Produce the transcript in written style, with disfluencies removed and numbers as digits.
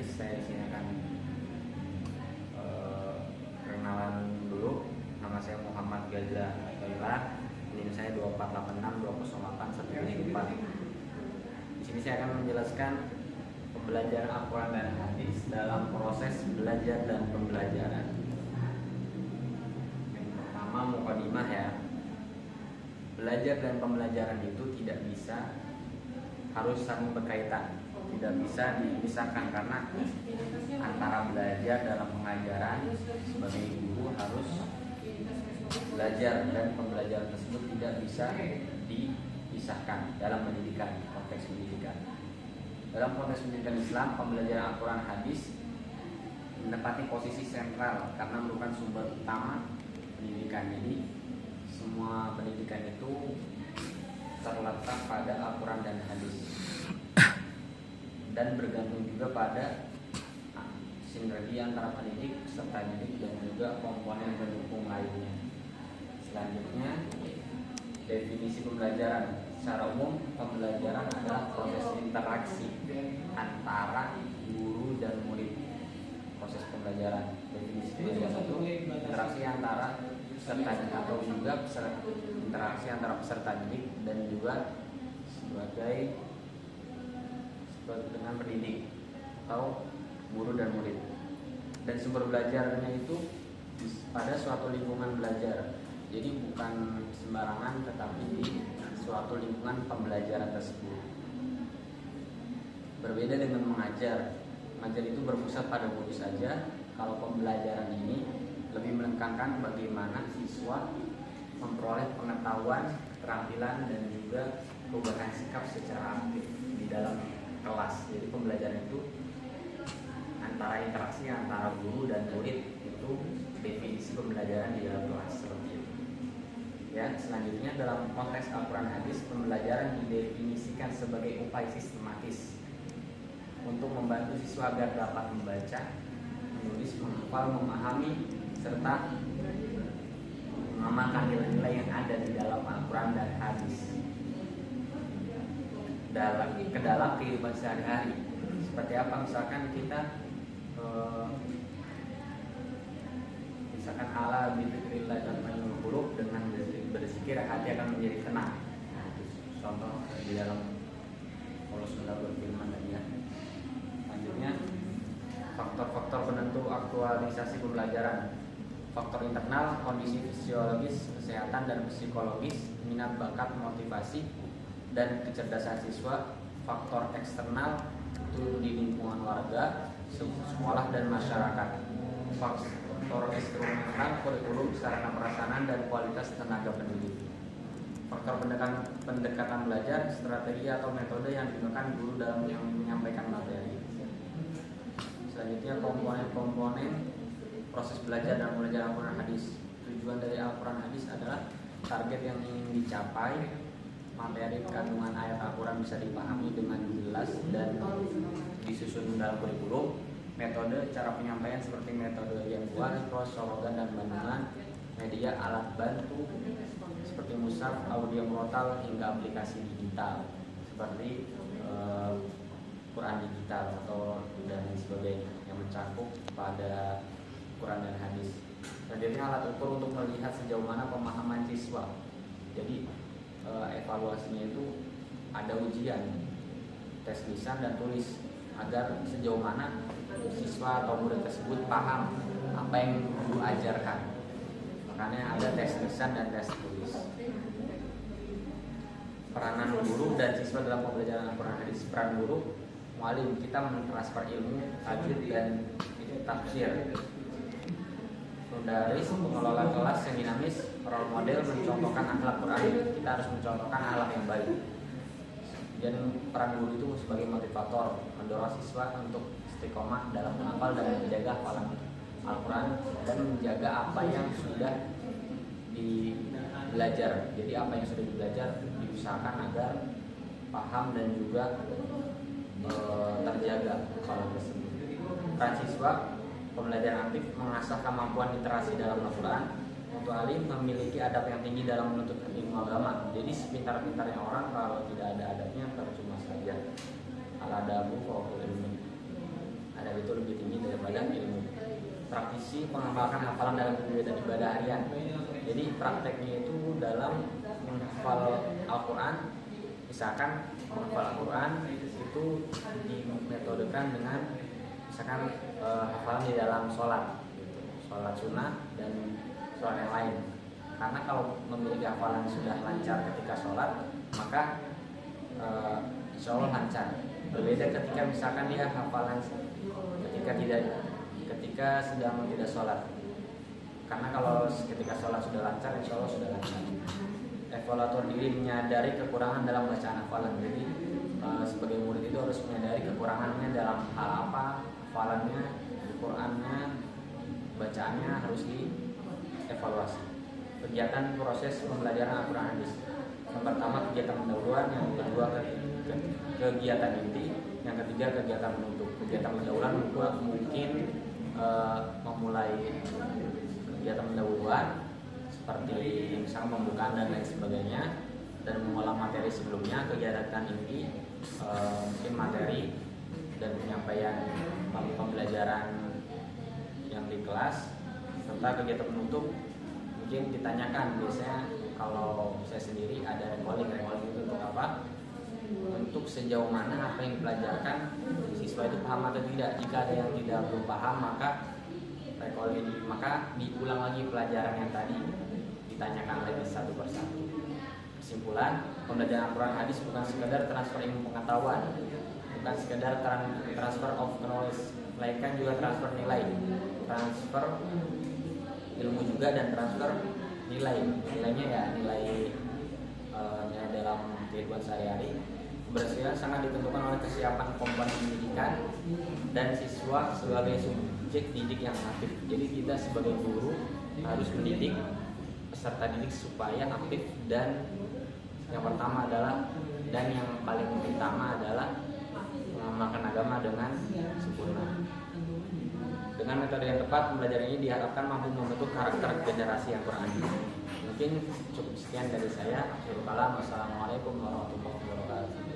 hadis. Saya di sini akan perkenalan dulu. Nama saya Muhammad Gaza Toilah. NIM saya 2486208174. Di sini saya akan menjelaskan pembelajaran Al-Quran dan hadis dalam proses belajar dan pembelajaran. Yang pertama, mukadimah ya. Belajar dan pembelajaran itu tidak bisa harus saling berkaitan, tidak bisa dipisahkan, karena antara belajar dalam pengajaran sebagai guru harus belajar dan pembelajaran tersebut tidak bisa dipisahkan dalam pendidikan, konteks pendidikan. Dalam konteks pendidikan Islam, pembelajaran Al-Quran hadis menempati posisi sentral karena merupakan sumber utama pendidikan. Jadi semua pendidikan itu terletak pada Al-Quran dan hadis dan bergantung juga pada sinergi antara pendidik, peserta didik, dan juga komponen pendukung lainnya. Selanjutnya, definisi pembelajaran. Secara umum, pembelajaran adalah proses interaksi antara guru dan murid. Proses pembelajaran, definisi pembelajaran itu interaksi antara peserta atau juga interaksi antara peserta didik dan juga sebagai dengan pendidik atau guru dan murid. Dan sumber belajarnya itu pada suatu lingkungan belajar. Jadi bukan sembarangan, tetapi di suatu lingkungan pembelajaran tersebut. Berbeda dengan mengajar. Mengajar itu berpusat pada guru saja. Kalau pembelajaran ini lebih menekankan bagaimana siswa memperoleh pengetahuan, keterampilan, dan juga perubahan sikap secara aktif di dalam kelas. Jadi pembelajaran itu antara interaksi antara guru dan murid, itu definisi pembelajaran di dalam kelas seperti itu. Ya, selanjutnya dalam konteks Al-Quran hadis, pembelajaran didefinisikan sebagai upaya sistematis untuk membantu siswa agar dapat membaca, menulis, menghafal, memahami, serta mengamalkan nilai-nilai yang ada di dalam Al-Quran dan hadis ke dalam kehidupan sehari-hari. Seperti apa? Misalkan kita ala bizikrillah tatma'innul qulub, dengan berzikir hati akan menjadi tenang. Nah, itu contoh di dalam Allah SWT berfirman tadi ya. Selanjutnya, faktor-faktor penentu aktualisasi pembelajaran. Faktor internal, kondisi fisiologis, kesehatan dan psikologis, minat bakat, motivasi, dan kecerdasan siswa. Faktor eksternal itu di lingkungan warga, sekolah, dan masyarakat. Faktor instrumental, kurikulum, sarana prasarana, dan kualitas tenaga pendidik. Faktor pendekatan belajar, strategi atau metode yang digunakan guru dalam menyampaikan materi. Selanjutnya, komponen-komponen proses belajar dan pembelajaran Al-Quran hadis. Tujuan dari Al-Quran hadis adalah target yang ingin dicapai, materi kandungan ayat Al-Quran bisa dipahami dengan jelas dan disusun dalam kurikulum. Metode, cara penyampaian seperti metode yang kuat, slogan dan bandungan, media, alat bantu seperti mushaf, audio portal, hingga aplikasi digital seperti Quran digital atau dan sebagainya yang mencakup pada Quran dan hadis. Selanjutnya, alat ukur untuk melihat sejauh mana pemahaman siswa. Jadi evaluasinya itu ada ujian, tes lisan dan tulis, agar sejauh mana siswa atau murid tersebut paham apa yang guru ajarkan. Makanya ada tes lisan dan tes tulis. Peranan guru dan siswa dalam pembelajaran Al-Quran hadis. Peran guru, mualim, kita mentransfer ilmu, tajwid, dan tafsir. Mudaris, pengelola kelas yang dinamis, role model, mencontohkan akhlak Quran. Kita harus mencontohkan akhlak yang baik. Dan peran guru itu sebagai motivator, mendorong siswa untuk istiqomah dalam menghafal dan menjaga hafalan Al-Quran, dan menjaga apa yang sudah belajar. Jadi apa yang sudah belajar diusahakan agar paham dan juga terjaga hafalan tersebut. Peran siswa, pembelajaran aktif, mengasah kemampuan literasi dalam Al-Quran. Untuk alim, memiliki adab yang tinggi dalam menuntut ilmu agama. Jadi sepintar-pintarnya orang kalau tidak ada adabnya percuma saja. Al-adabu fawqul ilmi. Adab si pengamalkan hafalan dalam kegiatan ibadah harian. Jadi prakteknya itu dalam menghafal Al-Quran, misalkan menghafal Al-Quran itu dimetodekan dengan misalkan hafalan di dalam sholat, sholat sunnah dan sholat yang lain. Karena kalau memiliki hafalan sudah lancar ketika sholat, maka insya Allah lancar. Berbeda ketika misalkan dia hafalan ketika sedang tidak sholat. Karena kalau ketika sholat sudah lancar, insya Allah sudah lancar. Evaluator diri menyadari kekurangan dalam bacaan hafalan. Jadi sebagai murid itu harus menyadari kekurangannya dalam hal apa, hafalannya, Qurannya, bacaannya harus dievaluasi. Kegiatan proses pembelajaran Al-Quran hadis. Yang pertama kegiatan pendahuluan, yang kedua kegiatan inti, yang ketiga kegiatan penutup. Kegiatan pendahuluan mungkin memulai kegiatan pendahuluan seperti misalnya pembukaan dan lain sebagainya dan mengolah materi sebelumnya. Kegiatan inti mungkin materi dan penyampaian pembelajaran yang di kelas, serta kegiatan penutup mungkin ditanyakan. Biasanya kalau saya sendiri ada recalling itu untuk apa? Untuk sejauh mana apa yang dipelajarkan siswa itu paham atau tidak. Jika ada yang tidak belum paham, maka recalling, maka diulang lagi pelajaran yang tadi, ditanyakan lagi satu persatu. Kesimpulan, pembelajaran Al-Quran hadis bukan sekedar transfer ilmu pengetahuan, bukan sekedar transfer of knowledge, melainkan juga transfer nilai, transfer ilmu juga, dan transfer nilai. Nilainya ya nilai dalam kehidupan sehari-hari. Keberhasilan sangat ditentukan oleh kesiapan komponen pendidikan dan siswa sebagai subjek didik yang aktif. Jadi kita sebagai guru harus mendidik peserta didik supaya aktif, dan yang pertama adalah dan yang paling utama adalah mengamalkan agama dengan sempurna. Dengan metode yang tepat, pembelajaran ini diharapkan mampu membentuk karakter generasi yang Quran. Mungkin cukup sekian dari saya. Assalamualaikum warahmatullahi wabarakatuh.